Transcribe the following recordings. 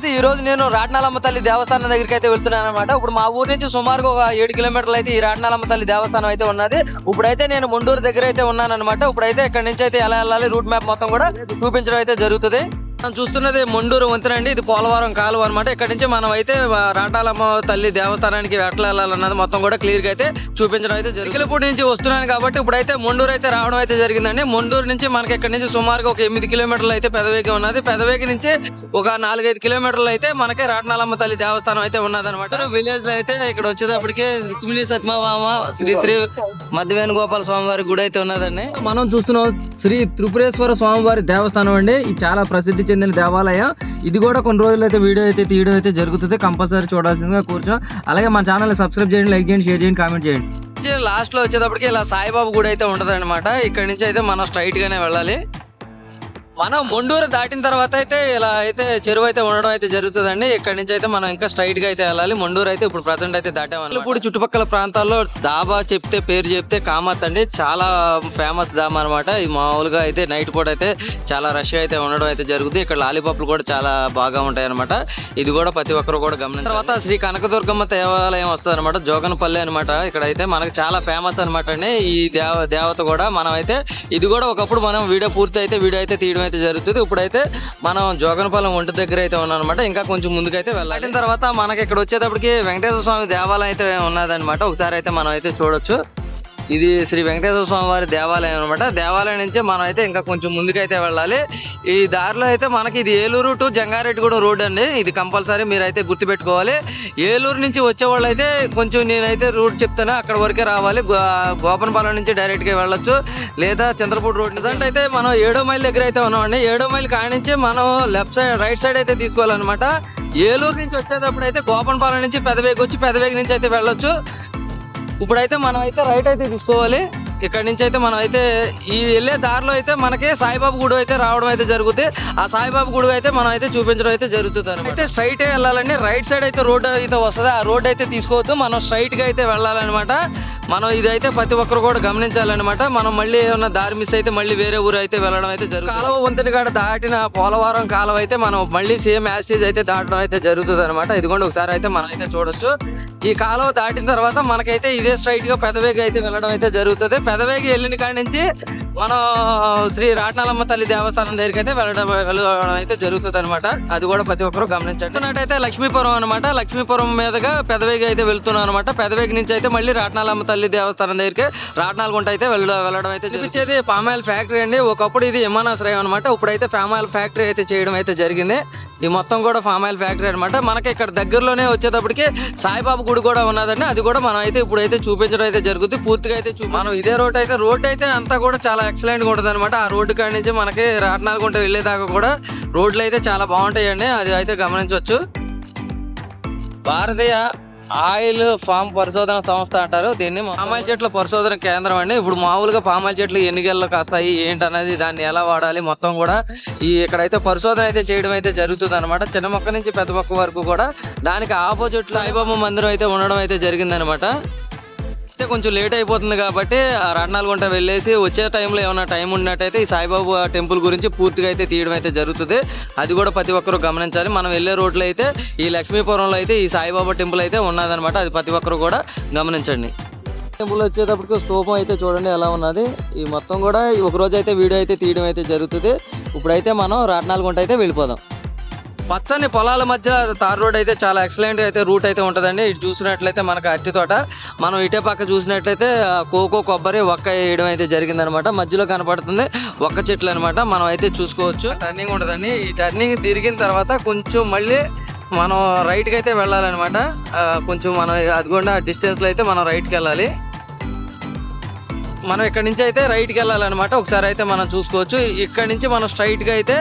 Friends, ఈ రోజు నేను రాట్నాలమ్మ తల్లి దేవస్థానం దగ్గరికి అయితే వెళ్తున్నాను అనమాట. ఇప్పుడు మా ఊరు నుంచి సుమారుగా ఒక 7 కిలోమీటర్లు అయితే ఈ రాట్నాలమ్మ తల్లి దేవస్థానం అయితే ఉన్నది. ఇప్పుడైతే నేను మొండూరు దగ్గర అయితే ఉన్నాను అనమాట. ఇప్పుడైతే ఇక్కడ నుంచి అయితే ఎలా వెళ్ళాలి, రూట్ మ్యాప్ మొత్తం కూడా చూపించడం అయితే జరుగుతుంది. మనం చూస్తున్నది మొండూరు వంతెన అండి. ఇది పోలవరం కాలువ అనమాట. ఇక్కడ నుంచి మనం అయితే రాటాలమ్మ తల్లి దేవస్థానానికి ఎట్లా వెళ్ళాలన్నది మొత్తం కూడా క్లియర్ గా అయితే చూపించడం అయితే జరిగింది. ఇక్కలపూడి నుంచి వస్తున్నాను కాబట్టి ఇప్పుడైతే మొండూరు అయితే రావడం అయితే జరిగిందండి. మొండూరు నుంచి మనకి ఇక్కడ నుంచి సుమారుగా ఒక 8 కిలోమీటర్లు అయితే పెదవేగి ఉన్నది. పెదవేగి నుంచి ఒక 4-5 కిలోమీటర్లు అయితే మనకి రాట్నాలమ్మ తల్లి దేవస్థానం అయితే ఉన్నది అనమాట. విలేజ్ లో అయితే ఇక్కడ వచ్చేటప్పటికి రుక్మిణి సత్యభామ శ్రీ శ్రీ మధ్యవేణుగోపాల స్వామివారి గుడి అయితే ఉన్నదండి. మనం చూస్తున్నాం శ్రీ త్రిపురేశ్వర స్వామివారి దేవస్థానం అండి. ఇది చాలా ప్రసిద్ధి చెందిన దేవాలయం. ఇది కూడా కొన్ని రోజులు అయితే వీడియో అయితే తీయడం అయితే జరుగుతుంది. కంపల్సరీ చూడాల్సిందిగా కూర్చున్నాం. అలాగే మన ఛానల్ సబ్స్క్రైబ్ చేయండి, లైక్ చేయండి, షేర్ చేయండి, కామెంట్ చేయండి. లాస్ట్ లో వచ్చేటప్పటికి ఇలా సాయిబాబా గుడి అయితే ఉంటది అనమాట. ఇక్కడ నుంచి అయితే మనం స్ట్రైట్ గానే వెళ్ళాలి. మనం మొండూరు దాటిన తర్వాత అయితే ఇలా అయితే చెరువు అయితే ఉండడం అయితే జరుగుతుందండి. ఇక్కడ నుంచి అయితే మనం ఇంకా స్ట్రైట్ గా అయితే వెళ్ళాలి. మొండూరు అయితే ఇప్పుడు ప్రజెంట్ అయితే దాటామని. ఇప్పుడు చుట్టుపక్కల ప్రాంతాల్లో డాబా పేరు చెప్తే కామత్ అండి. చాలా ఫేమస్ డాబా అనమాట. ఇది మామూలుగా అయితే నైట్ పూట అయితే చాలా రష్ అయితే ఉండడం అయితే జరుగుతుంది. ఇక్కడ లాలీపాప్లు కూడా చాలా బాగా ఉంటాయి అనమాట. ఇది కూడా ప్రతి ఒక్కరు కూడా గమనించారు. తర్వాత శ్రీ కనకదుర్గమ్మ దేవాలయం వస్తుంది అనమాట. జోగనపల్లి అనమాట. ఇక్కడ అయితే మనకు చాలా ఫేమస్ అనమాట అండి. ఈ దేవత కూడా మనం అయితే ఇది కూడా ఒకప్పుడు మనం వీడియో అయితే తీయడం అయితే జరుగుతుంది. ఇప్పుడైతే మనం జోగనపాలెం ఒంటి దగ్గర అయితే ఉన్నాం అనమాట. ఇంకా కొంచెం ముందుకైతే వెళ్ళాలి. తర్వాత మనకి ఇక్కడ వచ్చేటప్పటికి వెంకటేశ్వర స్వామి దేవాలయం అయితే ఉన్నదన్నమాట. ఒకసారి అయితే మనం అయితే చూడొచ్చు. ఇది శ్రీ వెంకటేశ్వర స్వామి వారి దేవాలయం అనమాట. దేవాలయం నుంచి మనం అయితే ఇంకా కొంచెం ముందుకైతే వెళ్ళాలి. ఈ దారిలో అయితే మనకి ఇది ఏలూరు టు జంగారెడ్డిగూడెం రోడ్ అండి. ఇది కంపల్సరీ మీరు అయితే గుర్తుపెట్టుకోవాలి. ఏలూరు నుంచి వచ్చేవాళ్ళు అయితే కొంచెం నేనైతే రూట్ చెప్తాను, అక్కడ వరకే రావాలి. గోపనపాలెం నుంచి డైరెక్ట్ గా వెళ్ళొచ్చు, లేదా చంద్రపూడి రోడ్. ప్రజెంట్ అయితే మనం 7వ మైల్ దగ్గర అయితే ఉన్నామండి. 7వ మైల్ కానించి మనం లెఫ్ట్ సైడ్ రైట్ సైడ్ అయితే తీసుకోవాలన్నమాట. ఏలూరు నుంచి వచ్చేటప్పుడు అయితే గోపనపాలెం నుంచి పెదవేగి వచ్చి పెదవేగి నుంచి అయితే వెళ్ళొచ్చు. ఇప్పుడైతే మనం అయితే రైట్ అయితే తీసుకోవాలి. ఇక్కడ నుంచి అయితే మనం అయితే ఈ వెళ్ళే దారిలో అయితే మనకి సాయిబాబా గుడి అయితే రావడం అయితే జరుగుతుంది. ఆ సాయిబాబా గుడి అయితే మనం అయితే చూపించడం అయితే జరుగుతుంది. అయితే స్ట్రైట్ వెళ్ళాలండి. రైట్ సైడ్ అయితే రోడ్ అయితే వస్తుంది. ఆ రోడ్ అయితే తీసుకోవద్దు, మనం స్ట్రైట్ గా అయితే వెళ్ళాలన్నమాట. మనం ఇదైతే ప్రతి ఒక్కరు కూడా గమనించాలన్నమాట. మనం మళ్ళీ ఏమన్నా దారి మిస్ అయితే మళ్ళీ వేరే ఊరు అయితే వెళ్ళడం అయితే జరుగుతుంది. కాలువ వంతెన కాడ దాటిన పోలవరం కాలువ అయితే మనం మళ్ళీ సేమ్ యాస్టేజ్ అయితే దాటడం అయితే జరుగుతుంది అనమాట. ఇదిగోండి ఒకసారి అయితే మనం అయితే చూడొచ్చు. ఈ కాలువ దాటిన తర్వాత మనకైతే ఇదే స్ట్రైట్ గా పెదవేగి అయితే వెళ్ళడం అయితే జరుగుతుంది. పెదవేగి వెళ్ళిన కాడి నుంచి మనం శ్రీ రాట్నాలమ్మ తల్లి దేవస్థానం దగ్గరికి అయితే వెళ్ళడం అయితే జరుగుతుంది అనమాట. అది కూడా ప్రతి ఒక్కరు గమనించండి. అయితే లక్ష్మీపురం అనమాట. లక్ష్మీపురం మీదుగా పెదవేగి అయితే వెళ్తున్నాం అనమాట. పెదవేగి నుంచి అయితే మళ్ళీ రాట్నాలమ్మ తల్లి దేవస్థానం దగ్గరికి రాట్నాలగుంట అయితే వెళ్ళడం అయితే చూపించేది పామాయిల్ ఫ్యాక్టరీ అండి. ఒకప్పుడు ఇది విమానాశ్రయం అనమాట. ఇప్పుడైతే పామాయిల్ ఫ్యాక్టరీ అయితే చేయడం అయితే జరిగింది. ఈ మొత్తం కూడా పామాయిల్ ఫ్యాక్టరీ అనమాట. మనకి ఇక్కడ దగ్గరలోనే వచ్చేటప్పటికి సాయిబాబా గుడి కూడా ఉన్నదండి. అది కూడా మనం అయితే ఇప్పుడైతే చూపించడం అయితే జరుగుతుంది. పూర్తిగా అయితే మనం ఇదే రోడ్ అయితే అంతా కూడా చాలా ఎక్సలెంట్ గా ఉంటుంది అనమాట. ఆ రోడ్డు కాడి నుంచి మనకి రాట్నాలగుంట వెళ్ళేదాకా కూడా రోడ్లు అయితే చాలా బాగుంటాయండి. అది అయితే గమనించవచ్చు. భారతీయ ఆయిల్ ఫామ్ పరిశోధన సంస్థ అంటారు దీన్ని. పామాయిల్ చెట్ల పరిశోధన కేంద్రం అండి. ఇప్పుడు మామూలుగా పామాయిల్ చెట్లు ఎన్ని గెలలు కాస్తాయి ఏంటనేది, దాన్ని ఎలా వాడాలి మొత్తం కూడా ఇక్కడైతే పరిశోధన అయితే చేయడం అయితే జరుగుతుంది అనమాట. చిన్న మొక్క నుంచి పెద్ద మొక్క వరకు కూడా. దానికి ఆపోజిట్ లో సాయిబాబా మందిరం అయితే ఉండడం అయితే జరిగింది అనమాట. అయితే కొంచెం లేట్ అయిపోతుంది కాబట్టి ఆ రాట్నాలగుంట వెళ్ళేసి వచ్చే టైంలో ఏమైనా టైం ఉన్నట్టయితే ఈ సాయిబాబా టెంపుల్ గురించి పూర్తిగా అయితే తీయడం అయితే జరుగుతుంది. అది కూడా ప్రతి ఒక్కరు గమనించాలి. మనం వెళ్ళే రోడ్లో అయితే ఈ లక్ష్మీపురంలో అయితే ఈ సాయిబాబా టెంపుల్ అయితే ఉన్నదనమాట. అది ప్రతి ఒక్కరు కూడా గమనించండి. టెంపుల్ వచ్చేటప్పటికి స్తూపం అయితే చూడండి ఎలా ఉన్నది. ఈ మొత్తం కూడా ఒక రోజు అయితే వీడియో అయితే తీయడం అయితే జరుగుతుంది. ఇప్పుడైతే మనం రాట్నాలగుంట అయితే వెళ్ళిపోదాం. పచ్చని పొలాల మధ్య తార్ రోడ్ అయితే చాలా ఎక్సలెంట్ అయితే రూట్ అయితే ఉంటుందండి. ఇటు చూసినట్లయితే మనకు అరటి తోట, మనం ఇటే పక్క చూసినట్లయితే కోకో కొబ్బరి ఒక్క వేయడం అయితే జరిగిందనమాట. మధ్యలో కనపడుతుంది ఒక్క చెట్లు అనమాట. మనం అయితే చూసుకోవచ్చు. టర్నింగ్ ఉంటుందండి. ఈ టర్నింగ్ తిరిగిన తర్వాత కొంచెం మళ్ళీ మనం రైట్కి అయితే వెళ్ళాలన్నమాట. కొంచెం మనం అదిగోండి ఆ డిస్టెన్స్లో అయితే మనం రైట్కి వెళ్ళాలి. మనం ఇక్కడ నుంచి అయితే రైట్కి వెళ్ళాలన్నమాట. ఒకసారి అయితే మనం చూసుకోవచ్చు. ఇక్కడ నుంచి మనం స్ట్రైట్ గా అయితే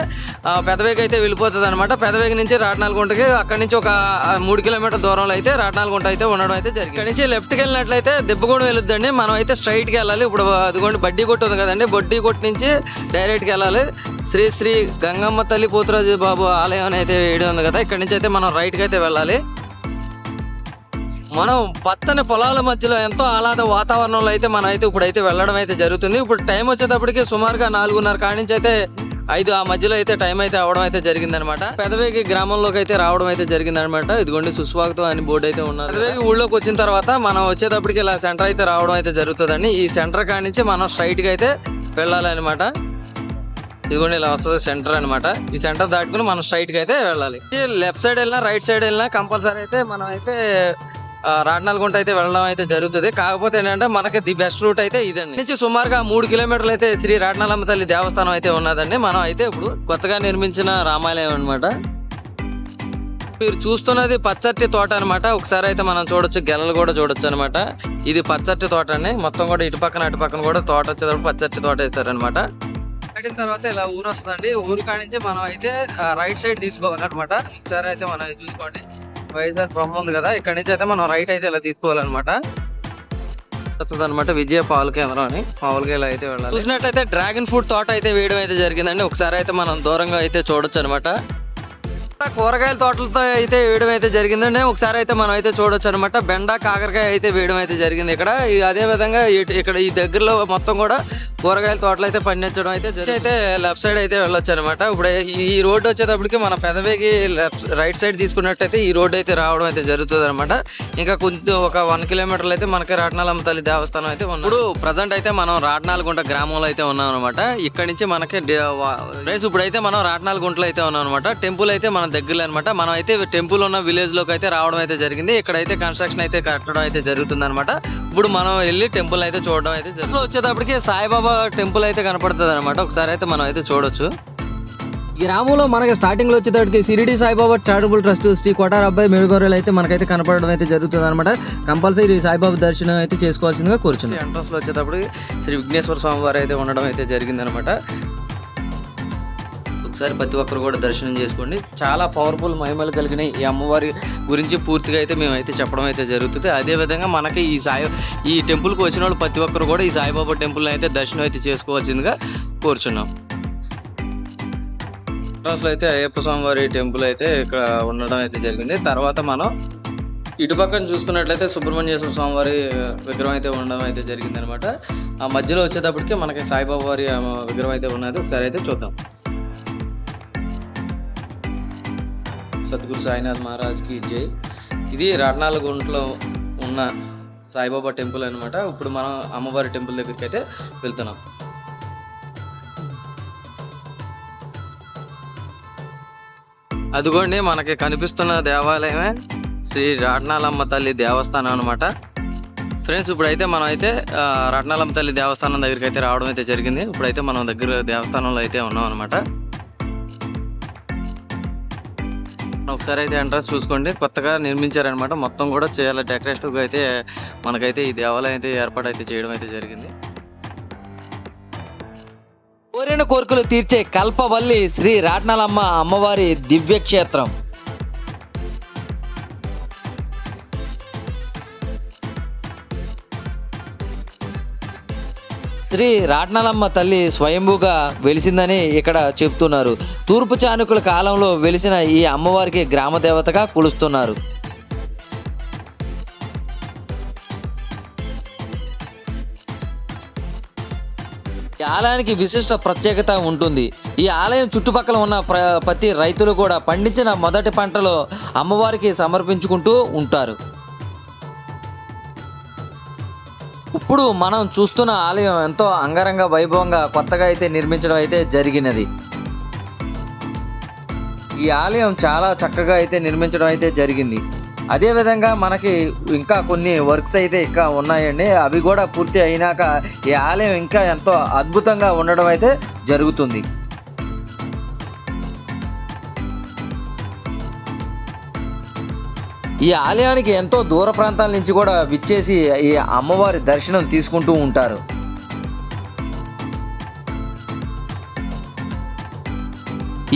పెదవేగి అయితే వెళ్ళిపోతుంది అనమాట. పెదవేగి నుంచి రాట్నాలగుంటకి అక్కడ నుంచి ఒక 3 కిలోమీటర్ దూరంలో అయితే రాట్నాలగుంట అయితే ఉండడం అయితే జరిగింది. ఇక్కడ నుంచి లెఫ్ట్కి వెళ్ళినట్లయితే దెబ్బగూడెం వెళ్ళొద్దండి. మనం అయితే స్ట్రైట్ గా వెళ్ళాలి. ఇప్పుడు అదిగోండి బడ్డీ కొట్టు ఉంది కదండి, బడ్డీ కొట్టు నుంచి డైరెక్ట్ గా వెళ్ళాలి. శ్రీ శ్రీ గంగమ్మ తల్లి పోతురాజు బాబు ఆలయం అయితే వేయడం ఉంది కదా. ఇక్కడ నుంచి అయితే మనం రైట్ గా అయితే వెళ్ళాలి. మనం పచ్చని పొలాల మధ్యలో ఎంతో ఆహ్లాద వాతావరణంలో అయితే మనం అయితే ఇప్పుడైతే వెళ్ళడం అయితే జరుగుతుంది. ఇప్పుడు టైం వచ్చేటప్పటికి సుమారుగా 4:30 కాడి నుంచి అయితే 5 ఆ మధ్యలో అయితే టైం అయితే అవడం అయితే జరిగిందనమాట. పెదవేగి గ్రామంలోకి అయితే రావడం అయితే జరిగిందనమాట. ఇదిగోండి సుస్వాగతం అని బోర్డు అయితే ఉన్నది. పెదవేగి ఊళ్ళోకి వచ్చిన తర్వాత మనం వచ్చేటప్పటికి ఇలా సెంటర్ అయితే రావడం అయితే జరుగుతుందండి. ఈ సెంటర్ కాడి నుంచి మనం స్ట్రైట్ గా అయితే వెళ్ళాలి అనమాట. ఇదిగోండి ఇలా వస్తుంది సెంటర్ అనమాట. ఈ సెంటర్ దాటుకుని మనం స్ట్రైట్ గా అయితే వెళ్ళాలి. లెఫ్ట్ సైడ్ వెళ్ళినా రైట్ సైడ్ వెళ్ళినా కంపల్సరీ అయితే మనం అయితే రాట్నాలగుంట అయితే వెళ్ళడం అయితే జరుగుతుంది. కాకపోతే ఏంటంటే మనకి ది బెస్ట్ రూట్ అయితే ఇదండి. నుంచి సుమారుగా 3 కిలోమీటర్లు అయితే శ్రీ రాట్నాలమ్మ తల్లి దేవస్థానం అయితే ఉన్నదండి. మనం అయితే ఇప్పుడు కొత్తగా నిర్మించిన రామాలయం అనమాట. మీరు చూస్తున్నది పచ్చటి తోట అనమాట. ఒకసారి అయితే మనం చూడొచ్చు, గెలలు కూడా చూడొచ్చు అనమాట. ఇది పచ్చటి తోట అండి. మొత్తం కూడా ఇటు పక్కన కూడా తోట వచ్చేటప్పుడు పచ్చటి తోట వేస్తారనమాట. కట్టిన తర్వాత ఇలా ఊరు వస్తుందండి. ఊరు కానించి మనం అయితే రైట్ సైడ్ తీసుకోవాలన్నమాట. ఒకసారి అయితే మనం చూసుకోండి, వైజాగ్ బ్రహ్మ ఉంది కదా, ఇక్కడ నుంచి అయితే మనం రైట్ అయితే ఇలా తీసుకోవాలన్నమాట. వస్తుందన్నమాట విజయ పాల కేంద్రం అని. మామూలుగా ఇలా అయితే వెళ్ళాలి. చూసినట్లయితే డ్రాగన్ ఫ్రూట్ తోట అయితే వేయడం అయితే జరిగిందండి. ఒకసారి అయితే మనం దూరంగా అయితే చూడొచ్చు అనమాట. కూరగాయల తోటలతో అయితే వేయడం అయితే జరిగిందండి. ఒకసారి అయితే మనం అయితే చూడొచ్చు అనమాట. బెండ కాకరకాయ అయితే వేయడం అయితే జరిగింది ఇక్కడ. అదే విధంగా ఇక్కడ ఈ దగ్గరలో మొత్తం కూడా కూరగాయల తోటలు అయితే పండించడం అయితే లెఫ్ట్ సైడ్ అయితే వెళ్ళొచ్చు అనమాట. ఇప్పుడు ఈ రోడ్డు వచ్చేటప్పటికి మన పెదవేగి రైట్ సైడ్ తీసుకున్నట్టయితే ఈ రోడ్డు అయితే రావడం అయితే జరుగుతుంది అనమాట. ఇంకా కొంచెం ఒక 1 కిలోమీటర్లు అయితే మనకి రాట్నాలమ్మ తల్లి దేవస్థానం అయితే ఉంది. ఇప్పుడు ప్రజెంట్ అయితే మనం రాట్నాలగుంట గ్రామంలో అయితే ఉన్నాం అనమాట. ఇక్కడ నుంచి మనకి ఇప్పుడైతే మనం రాట్నాలగుంటలో అయితే ఉన్నాం అనమాట. టెంపుల్ అయితే మన దగ్గరలో అనమాట. మనం అయితే టెంపుల్ ఉన్న విలేజ్ లోకి అయితే రావడం అయితే జరిగింది. ఇక్కడైతే కన్స్ట్రక్షన్ అయితే కట్టడం అయితే జరుగుతుంది అనమాట. ఇప్పుడు మనం వెళ్ళి టెంపుల్ అయితే చూడడం అయితే వచ్చేటప్పటికి సాయిబాబా టెంపుల్ అయితే కనపడుతుంది అనమాట. ఒకసారి అయితే మనం అయితే చూడొచ్చు. ఈ గ్రామంలో మనకి స్టార్టింగ్ లో వచ్చేటప్పటికి షిరిడి సాయిబాబా చారిటబుల్ ట్రస్ట్ శ్రీ కోటార్ అబ్బాయి మేడుగోరలు అయితే మనకైతే కనపడడం అయితే జరుగుతుంది అనమాట. కంపల్సరీ సాయిబాబా దర్శనం అయితే చేసుకోవాల్సిందిగా కోరుచున్నాం. ఎంట్రన్స్ లో వచ్చేటప్పటికి శ్రీ విఘ్నేశ్వర స్వామి వారు అయితే ఉండడం అయితే జరిగింది అనమాట. ఒకసారి ప్రతి ఒక్కరు కూడా దర్శనం చేసుకోండి. చాలా పవర్ఫుల్ మహిమలు కలిగిన ఈ అమ్మవారి గురించి పూర్తిగా అయితే మేమైతే చెప్పడం అయితే జరుగుతుంది. అదేవిధంగా మనకి ఈ టెంపుల్కి వచ్చిన వాళ్ళు ప్రతి ఒక్కరు కూడా ఈ సాయిబాబా టెంపుల్ అయితే దర్శనం అయితే చేసుకోవాల్సిందిగా కోరుచున్నాం. అసలు అయితే అయ్యప్ప స్వామి వారి టెంపుల్ అయితే ఇక్కడ ఉండడం అయితే జరిగింది. తర్వాత మనం ఇటు పక్కన చూసుకున్నట్లయితే సుబ్రహ్మణ్యేశ్వర స్వామి వారి విగ్రహం అయితే ఉండడం అయితే జరిగింది అనమాట. ఆ మధ్యలో వచ్చేటప్పటికి మనకి సాయిబాబా వారి విగ్రహం అయితే ఉన్నది. ఒకసారి అయితే చూద్దాం. సద్గురు సాయినాథ్ మహారాజ్కి జై. ఇది రాట్నాలగుంటలో ఉన్న సాయిబాబా టెంపుల్ అనమాట. ఇప్పుడు మనం అమ్మవారి టెంపుల్ దగ్గరికి అయితే వెళ్తున్నాం. అదిగోండి మనకి కనిపిస్తున్న దేవాలయమే శ్రీ రాట్నాలమ్మ తల్లి దేవస్థానం అనమాట. ఫ్రెండ్స్ ఇప్పుడైతే మనం అయితే రాట్నాలమ్మ తల్లి దేవస్థానం దగ్గరికి అయితే రావడం అయితే జరిగింది. ఇప్పుడైతే మనం దగ్గర దేవస్థానంలో అయితే ఉన్నాం అనమాట. ఒకసారి అయితే ఎంట్రన్స్ చూసుకోండి, కొత్తగా నిర్మించారనమాట. మొత్తం కూడా చాలా డెకరేటివ్గా అయితే మనకైతే ఈ దేవాలయం అయితే ఏర్పాటు అయితే చేయడం అయితే జరిగింది. కోరిన కోరికలు తీర్చే కల్పవల్లి శ్రీ రాట్నాలమ్మ అమ్మవారి దివ్యక్షేత్రం. శ్రీ రాట్నాలమ్మ తల్లి స్వయంభూగా వెలిసిందని ఇక్కడ చెప్తున్నారు. తూర్పు చాణుక్యుల కాలంలో వెలిసిన ఈ అమ్మవారికి గ్రామ దేవతగా కొలుస్తున్నారు. ఈ ఆలయానికి విశిష్ట ప్రత్యేకత ఉంటుంది. ఈ ఆలయం చుట్టుపక్కల ఉన్న ప్రతి రైతులు కూడా పండించిన మొదటి పంటలో అమ్మవారికి సమర్పించుకుంటూ ఉంటారు. ఇప్పుడు మనం చూస్తున్న ఆలయం ఎంతో అంగరంగ వైభవంగా కొత్తగా అయితే నిర్మించడం అయితే జరిగినది. ఈ ఆలయం చాలా చక్కగా అయితే నిర్మించడం అయితే జరిగింది. అదేవిధంగా మనకి ఇంకా కొన్ని వర్క్స్ అయితే ఇంకా ఉన్నాయండి. అవి కూడా పూర్తి అయినాక ఈ ఆలయం ఇంకా ఎంతో అద్భుతంగా ఉండడం అయితే జరుగుతుంది. ఈ ఆలయానికి ఎంతో దూర ప్రాంతాల నుంచి కూడా విచ్చేసి ఈ అమ్మవారి దర్శనం తీసుకుంటూ ఉంటారు.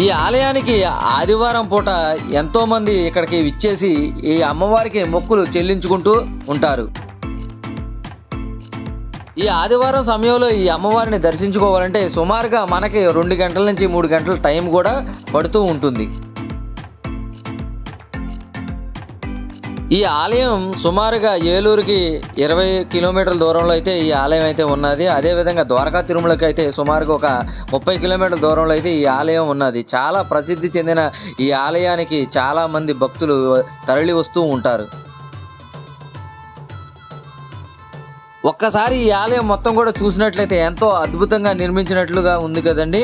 ఈ ఆలయానికి ఆదివారం పూట ఎంతో మంది ఇక్కడికి విచ్చేసి ఈ అమ్మవారికి మొక్కులు చెల్లించుకుంటూ ఉంటారు. ఈ ఆదివారం సమయంలో ఈ అమ్మవారిని దర్శించుకోవాలంటే సుమారుగా మనకి 2 గంటల నుంచి 3 గంటల టైం కూడా పడుతూ ఉంటుంది. ఈ ఆలయం సుమారుగా ఏలూరుకి 20 కిలోమీటర్ల దూరంలో అయితే ఈ ఆలయం అయితే ఉన్నది. అదేవిధంగా ద్వారకా తిరుమలకి అయితే సుమారుగా ఒక 30 కిలోమీటర్ల దూరంలో అయితే ఈ ఆలయం ఉన్నది. చాలా ప్రసిద్ధి చెందిన ఈ ఆలయానికి చాలా మంది భక్తులు తరలి వస్తూ ఉంటారు. ఒక్కసారి ఈ ఆలయం మొత్తం కూడా చూసినట్లయితే ఎంతో అద్భుతంగా నిర్మించినట్లుగా ఉంది కదండి.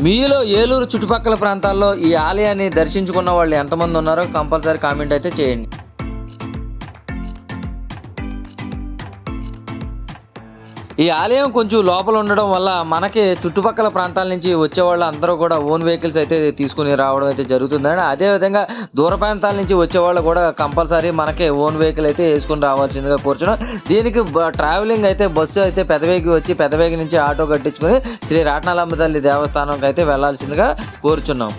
మీలో ఏలూరు చుట్టుపక్కల ప్రాంతాల్లో ఈ ఆలయాన్ని దర్శించుకున్న వాళ్ళు ఎంతమంది ఉన్నారో కంపల్సరీ కామెంట్ అయితే చేయండి. ఈ ఆలయం కొంచెం లోపల ఉండడం వల్ల మనకి చుట్టుపక్కల ప్రాంతాల నుంచి వచ్చేవాళ్ళు అందరూ కూడా ఓన్ వెహికల్స్ అయితే తీసుకుని రావడం అయితే జరుగుతుందండి. అదేవిధంగా దూర ప్రాంతాల నుంచి వచ్చేవాళ్ళు కూడా కంపల్సరీ మనకి ఓన్ వెహికల్ అయితే వేసుకుని రావాల్సిందిగా కోరుచున్నాం. దీనికి ట్రావెలింగ్ అయితే బస్సు అయితే పెదవేగి వచ్చి పెదవేగి నుంచి ఆటో కట్టించుకుని శ్రీ రాట్నాలమ్మ తల్లి దేవస్థానంకి అయితే వెళ్లాల్సిందిగా కోరుచున్నాం.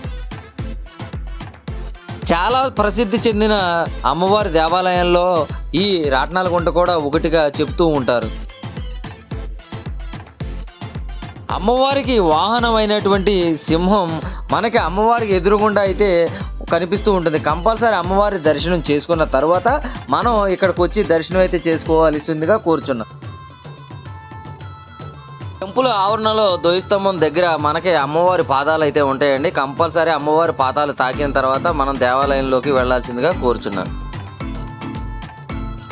చాలా ప్రసిద్ధి చెందిన అమ్మవారి దేవాలయంలో ఈ రాట్నాలగుంట కూడా ఒకటిగా చెప్తూ ఉంటారు. అమ్మవారికి వాహనమైనటువంటి సింహం మనకి అమ్మవారికి ఎదురుగుండా అయితే కనిపిస్తూ ఉంటుంది. కంపల్సరీ అమ్మవారి దర్శనం చేసుకున్న తర్వాత మనం ఇక్కడికి వచ్చి దర్శనం అయితే చేసుకోవాల్సిందిగా కోరుచున్నాం. టెంపుల్ ఆవరణలో ధ్వజస్తంభం దగ్గర మనకి అమ్మవారి పాదాలు అయితే ఉంటాయండి. కంపల్సరీ అమ్మవారి పాదాలు తాకిన తర్వాత మనం దేవాలయంలోకి వెళ్లాల్సిందిగా కోరుచున్నాం.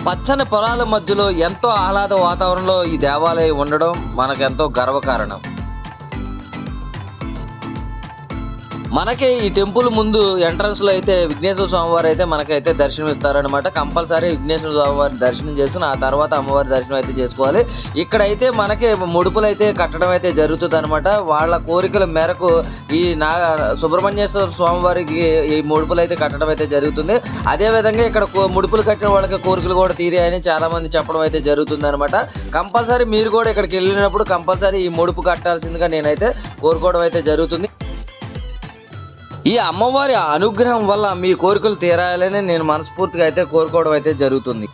పచ్చని పొలాల మధ్యలో ఎంతో ఆహ్లాద వాతావరణంలో ఈ దేవాలయం ఉండడం మనకెంతో గర్వకారణం. మనకి ఈ టెంపుల్ ముందు ఎంట్రన్స్ లో అయితే విఘ్నేశ్వర స్వామి వారు అయితే మనకైతే దర్శనం ఇస్తారనమాట. కంపల్సరీ విఘ్నేశ్వర స్వామి వారి దర్శనం చేసుకుని ఆ తర్వాత అమ్మవారి దర్శనం అయితే చేసుకోవాలి. ఇక్కడైతే మనకి ముడుపులు అయితే కట్టడం అయితే జరుగుతుంది అనమాట. వాళ్ళ కోరికల మేరకు ఈ సుబ్రహ్మణ్యేశ్వర స్వామి వారికి ఈ ముడుపులు అయితే కట్టడం అయితే జరుగుతుంది. అదేవిధంగా ఇక్కడ ముడుపులు కట్టిన వాళ్ళకి కోరికలు కూడా తీరాయని చాలా మంది చెప్పడం అయితే జరుగుతుంది అనమాట. కంపల్సరీ మీరు కూడా ఇక్కడికి వెళ్ళినప్పుడు కంపల్సరీ ఈ ముడుపు కట్టాల్సిందిగా నేనైతే కోరుకోవడం అయితే జరుగుతుంది. ఈ అమ్మవారి అనుగ్రహం వల్ల మీ కోరికలు తీరాలని నేను మనస్ఫూర్తిగా అయితే కోరుకోవడం అయితే జరుగుతుంది.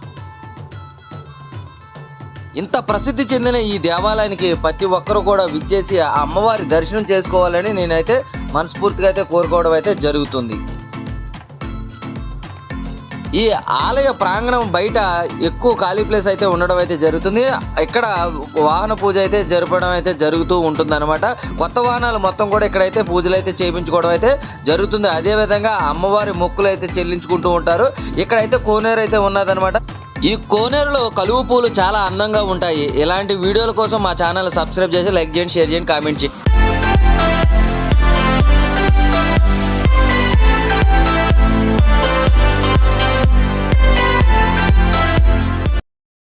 ఇంత ప్రసిద్ధి చెందిన ఈ దేవాలయానికి ప్రతి ఒక్కరు కూడా విచ్చేసి ఆ అమ్మవారి దర్శనం చేసుకోవాలని నేనైతే మనస్ఫూర్తిగా అయితే కోరుకోవడం అయితే జరుగుతుంది. ఈ ఆలయ ప్రాంగణం బయట ఎక్కువ ఖాళీ ప్లేస్ అయితే ఉండడం అయితే జరుగుతుంది. ఇక్కడ వాహన పూజ అయితే జరపడం అయితే జరుగుతూ ఉంటుంది అనమాట. కొత్త వాహనాలు మొత్తం కూడా ఇక్కడైతే పూజలు అయితే చేయించుకోవడం అయితే జరుగుతుంది. అదేవిధంగా అమ్మవారి మొక్కులు అయితే చెల్లించుకుంటూ ఉంటారు. ఇక్కడైతే కోనేరు అయితే ఉన్నదనమాట. ఈ కోనేరులో కలువ పూలు చాలా అందంగా ఉంటాయి. ఇలాంటి వీడియోల కోసం మా ఛానల్ సబ్స్క్రైబ్ చేసి లైక్ చేయండి, షేర్ చేయండి, కామెంట్ చేయండి.